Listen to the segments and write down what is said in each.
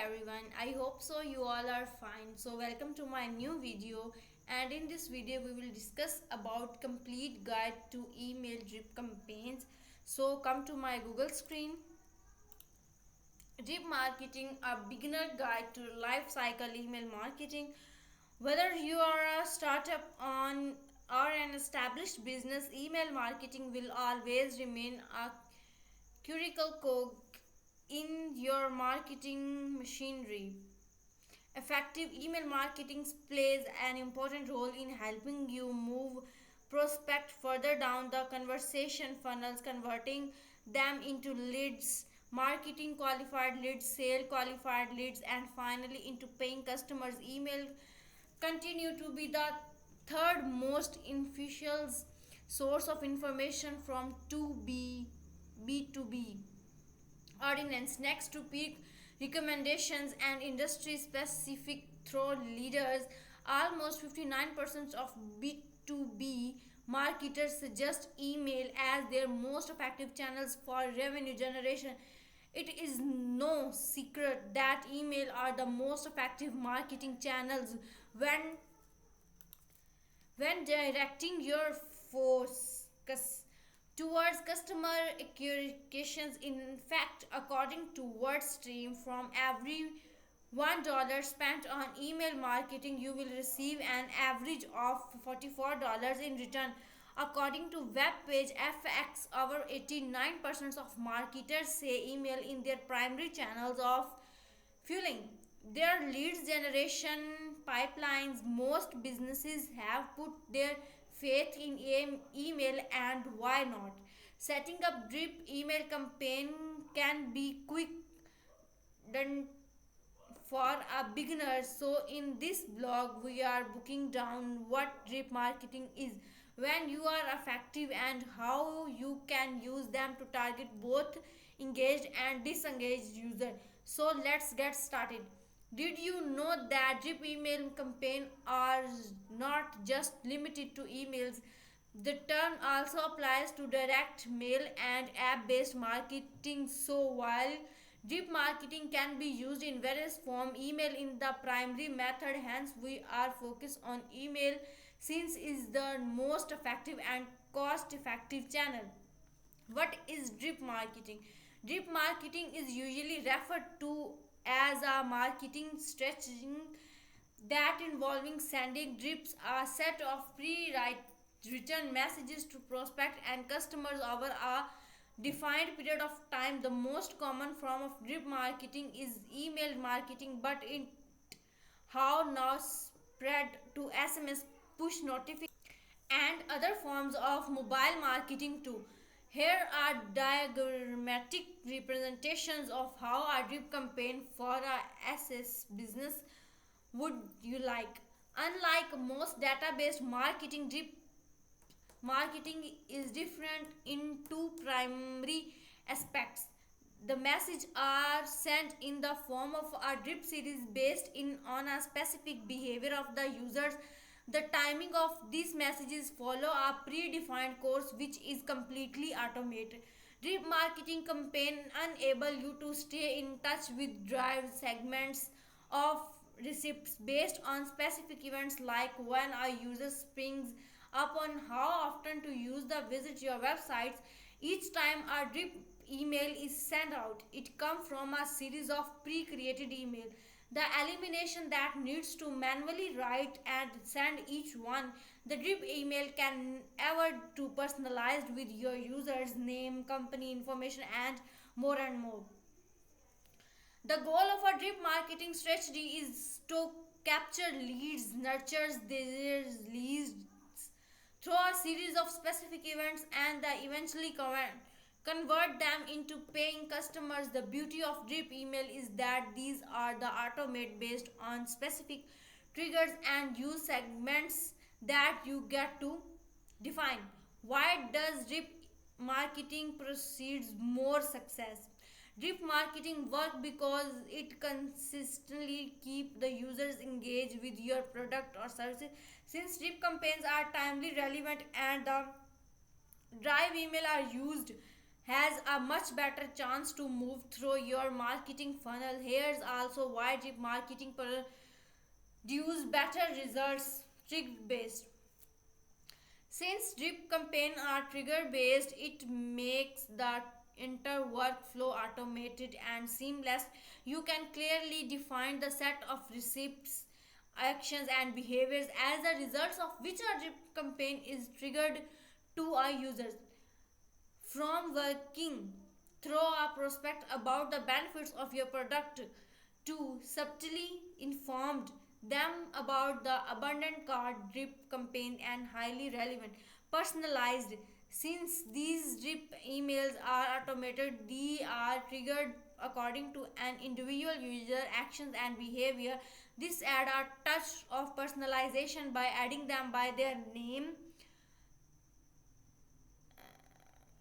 everyone, I hope so you all are fine. So welcome to my new video, and in this video we will discuss about complete guide to email drip campaigns. So come to my Google screen. Drip marketing, a beginner guide to life cycle email marketing. Whether you are a startup on or an established business, email marketing will always remain a critical cog in your marketing machinery. Effective email marketing plays an important role in helping you move prospect further down the conversation funnels, converting them into leads, marketing qualified leads, sale qualified leads, and finally into paying customers. Email continue to be the third most influential source of information from 2B B2B audience next to peak recommendations and industry specific thought leaders. Almost 59% of B2B marketers suggest email as their most effective channels for revenue generation. It is no secret that email are the most effective marketing channels when directing your focus towards customer acquisitions. In fact, according to WordStream, from every $1 spent on email marketing, you will receive an average of $44 in return. According to webpage FX, over 89% of marketers say email in their primary channels of fueling their leads generation pipelines. Most businesses have put their faith in email, and why not? Setting up drip email campaign can be quick done for a beginner. So in this blog we are breaking down what drip marketing is, when you are effective, and how you can use them to target both engaged and disengaged users. So let's get started. Did you know that drip email campaigns are not just limited to emails? The term also applies to direct mail and app-based marketing. So while drip marketing can be used in various forms, email in the primary method. Hence, we are focused on email since it is the most effective and cost-effective channel. What is drip marketing? Drip marketing is usually referred to as a marketing strategy that involving sending drips, a set of pre-written messages to prospects and customers over a defined period of time. The most common form of drip marketing is email marketing, but it how now spread to SMS, push notifications, and other forms of mobile marketing too. Here are diagrammatic representations of how a drip campaign for a SS business would you like. Unlike most database marketing, drip marketing is different in two primary aspects. The messages are sent in the form of a drip series based in on a specific behavior of the users. The timing of these messages follow a predefined course which is completely automated. Drip marketing campaign enable you to stay in touch with drive segments of receipts based on specific events, like when a user springs up on how often to use the visit your websites. Each time a drip email is sent out, it comes from a series of pre-created email. The elimination that needs to manually write and send each one. The drip email can ever to personalized with your user's name, company information, and more and more. The goal of a drip marketing strategy is to capture leads, nurtures their leads through a series of specific events, and eventually convert them into paying customers. The beauty of drip email is that these are the automate based on specific triggers and use segments that you get to define. Why does drip marketing proceeds more success? Drip marketing work because it consistently keep the users engaged with your product or services. Since drip campaigns are timely relevant and the drive email are used has a much better chance to move through your marketing funnel. Here's also why drip marketing produce better results. Trigger based. Since drip campaigns are trigger based, it makes the entire workflow automated and seamless. You can clearly define the set of receipts, actions, and behaviors as a result of which a drip campaign is triggered to a user. From working through a prospect about the benefits of your product to subtly informed them about the abundant card drip campaign and highly relevant personalized. Since these drip emails are automated, they are triggered according to an individual user actions and behavior. This add a touch of personalization by adding them by their name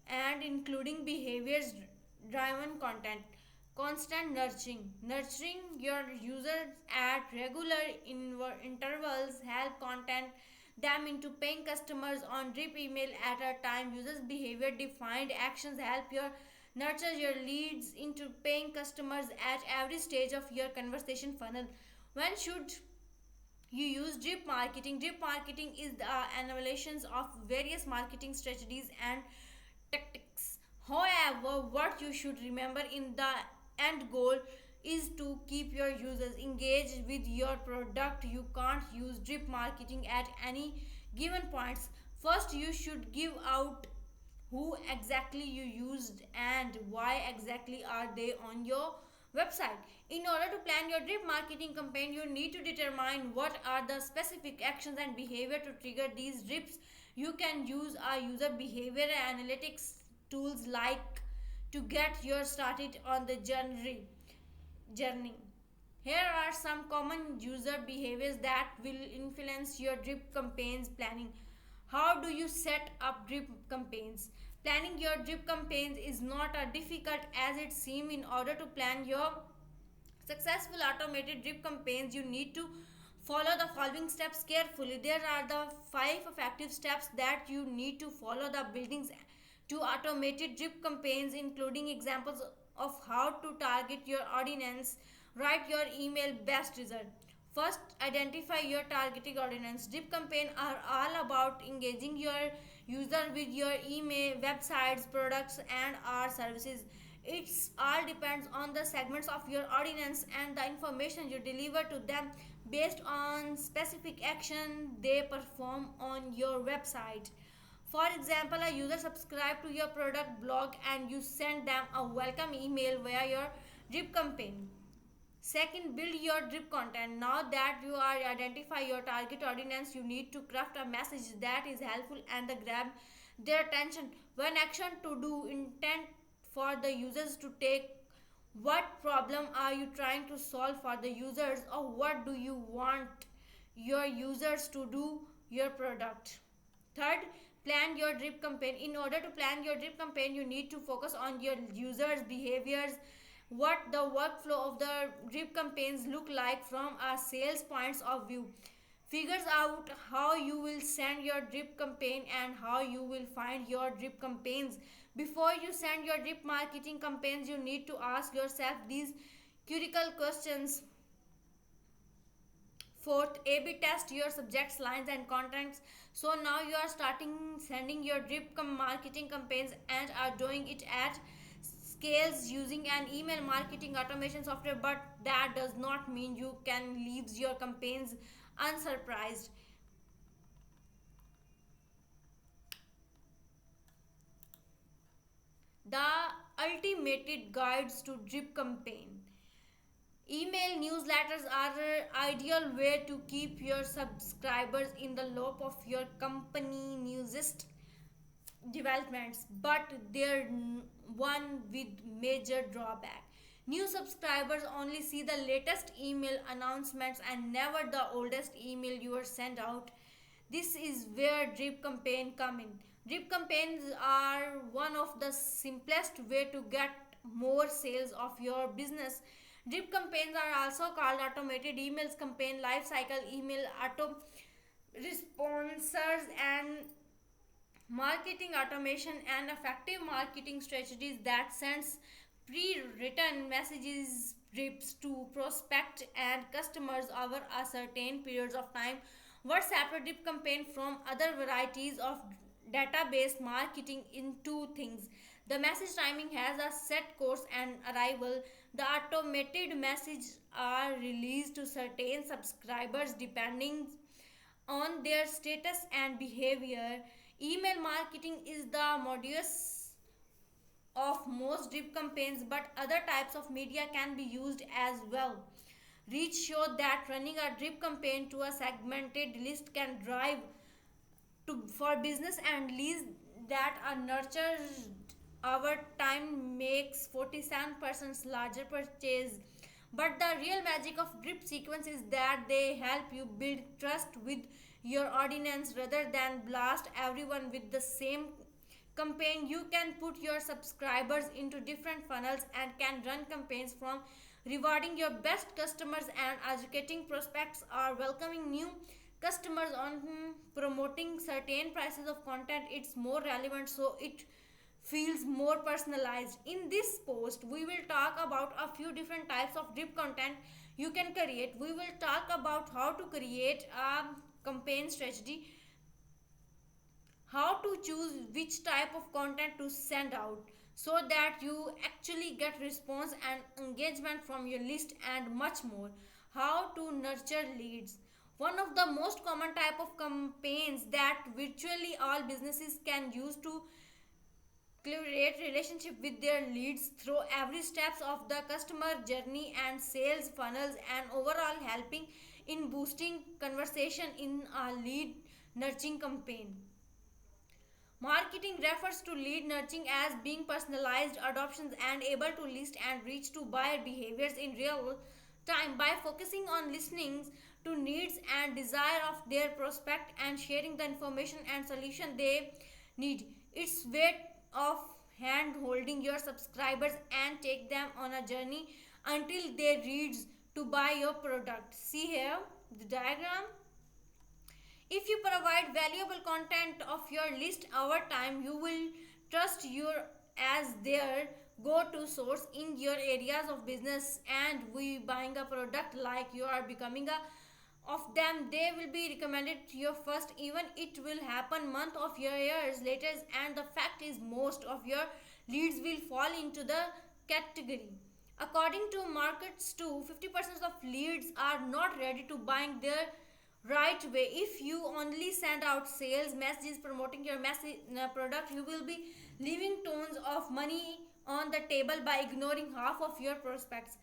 and including behaviors driven content. Constant nurturing your users at regular intervals help content them into paying customers on drip email at a time. Users behavior defined actions help your nurture your leads into paying customers at every stage of your conversation funnel. When should you use drip marketing? Drip marketing is the evaluations of various marketing strategies and tactics. However, what you should remember in the end goal is to keep your users engaged with your product. You can't use drip marketing at any given points. First, you should give out who exactly you used and why exactly are they on your website. In order to plan your drip marketing campaign, you need to determine what are the specific actions and behavior to trigger these drips. You can use a user behavior analytics tools like to get your started on the journey. Here are some common user behaviors that will influence your drip campaigns planning. How do you set up drip campaigns? Planning your drip campaigns is not as difficult as it seems. In order to plan your successful automated drip campaigns, you need to follow the following steps carefully. There are the 5 effective steps that you need to follow the buildings to automated drip campaigns, including examples of how to target your audience. Write your email best result. First, identify your targeting audience. Drip campaigns are all about engaging your user with your email, websites, products, and our services. It's all depends on the segments of your audience and the information you deliver to them based on specific action they perform on your website. For example, a user subscribe to your product blog and you send them a welcome email via your drip campaign. Second, build your drip content. Now that you are identify your target audience, you need to craft a message that is helpful and grab their attention. One action to do intent for the users to take. What problem are you trying to solve for the users, or what do you want your users to do your product? Third, plan your drip campaign. In order to plan your drip campaign, you need to focus on your users behaviors, what the workflow of the drip campaigns look like from a sales points of view. Figures out how you will send your drip campaign and how you will find your drip campaigns. Before you send your drip marketing campaigns, you need to ask yourself these critical questions. Fourth, A/B test your subjects, lines, and contents. So now you are starting sending your drip marketing campaigns and are doing it at scales using an email marketing automation software, but that does not mean you can leave your campaigns unsurprised. The ultimate guides to drip campaign. Email newsletters are an ideal way to keep your subscribers in the loop of your company newsest developments, but there one with major drawback. New subscribers only see the latest email announcements and never the oldest email you are sent out. This is where drip campaign come in. Drip campaigns are one of the simplest way to get more sales of your business. Drip campaigns are also called automated emails campaign, life cycle email, auto responders, and marketing automation and effective marketing strategies that sends pre-written messages drips to prospect and customers over a certain periods of time. What separate drip campaign from other varieties of database marketing in two things: the message timing has a set course and arrival. The automated messages are released to certain subscribers depending on their status and behavior. Email marketing is the modus of most drip campaigns, but other types of media can be used as well. Reach showed that running a drip campaign to a segmented list can drive for business and leads that are nurtured over time makes 47% larger purchase. But the real magic of drip sequence is that they help you build trust with your audience rather than blast everyone with the same campaign. You can put your subscribers into different funnels and can run campaigns from rewarding your best customers and educating prospects or welcoming new customers on promoting certain prices of content. It's more relevant, so it feels more personalized. In this post we will talk about a few different types of drip content you can create. We will talk about how to create a campaign strategy, how to choose which type of content to send out so that you actually get response and engagement from your list, and much more. How to nurture leads. One of the most common type of campaigns that virtually all businesses can use to create relationship with their leads through every steps of the customer journey and sales funnels, and overall helping in boosting conversation in a lead nurturing campaign. Marketing refers to lead nurturing as being personalized adoptions and able to list and reach to buyer behaviors in real time by focusing on listening to needs and desire of their prospect and sharing the information and solution they need. It's way of hand holding your subscribers and take them on a journey until they reach to buy your product. See here the diagram. If you provide valuable content of your list over time, you will trust your as their go-to source in your areas of business, and we buying a product like you are becoming a of them, they will be recommended to you first, even it will happen month of your years later. And the fact is most of your leads will fall into the category. According to markets too, 50% of leads are not ready to buying their right way. If you only send out sales messages promoting your message, product, you will be leaving tons of money on the table by ignoring half of your prospects.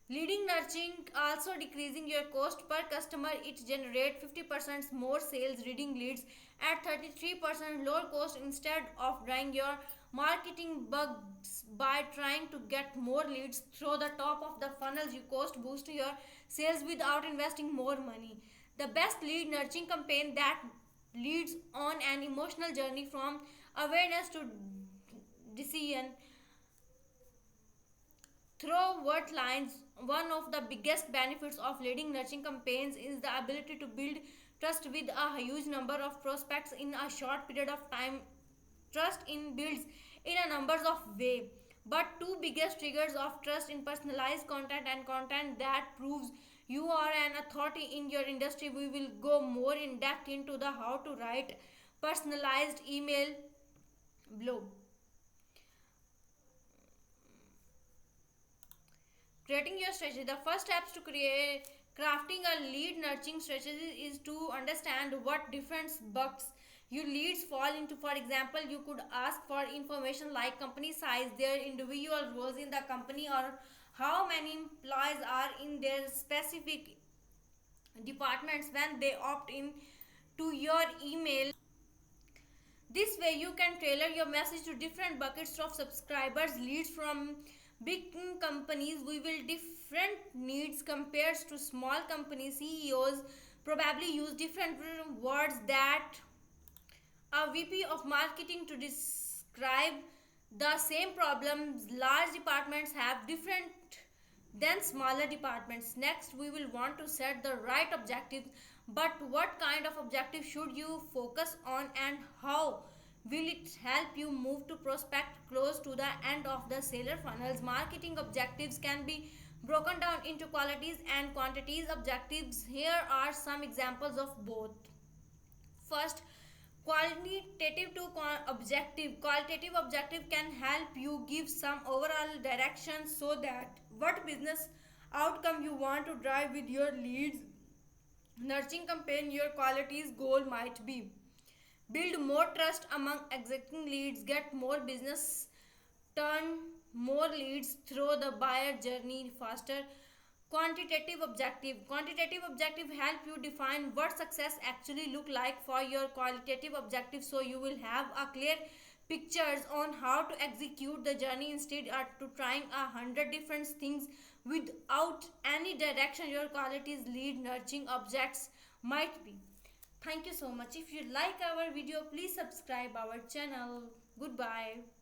Leading nurturing also decreasing your cost per customer. It generates 50% more sales reading leads at 33% lower cost instead of drawing your marketing bugs by trying to get more leads through the top of the funnels. You cost boost your sales without investing more money. The best lead nurturing campaign that leads on an emotional journey from awareness to decision through word lines. One of the biggest benefits of leading nurturing campaigns is the ability to build trust with a huge number of prospects in a short period of time. Trust in builds in a numbers of way, but two biggest triggers of trust in personalized content and content that proves you are an authority in your industry. We will go more in depth into the how to write personalized email below. Creating your strategy. The first steps to create crafting a lead nurturing strategy is to understand what different buckets your leads fall into. For example, you could ask for information like company size, their individual roles in the company, or how many employees are in their specific departments when they opt in to your email. This way you can tailor your message to different buckets of subscribers. Leads from big companies we will different needs compared to small companies. CEOs probably use different words that a VP of marketing to describe the same problems. Large departments have different than smaller departments. Next, we will want to set the right objectives. But what kind of objective should you focus on and how? Will it help you move to prospect close to the end of the seller funnels? Marketing objectives can be broken down into qualities and quantities objectives. Here are some examples of both. First, qualitative to objective. Qualitative objective can help you give some overall direction so that what business outcome you want to drive with your leads nurturing campaign. Your qualities goal might be build more trust among existing leads, get more business, turn more leads through the buyer journey faster. Quantitative objective help you define what success actually look like for your qualitative objective, so you will have a clear pictures on how to execute the journey instead of to trying 100 different things without any direction your qualities lead nurturing objects might be. Thank you so much. If you like our video, please subscribe our channel. Goodbye.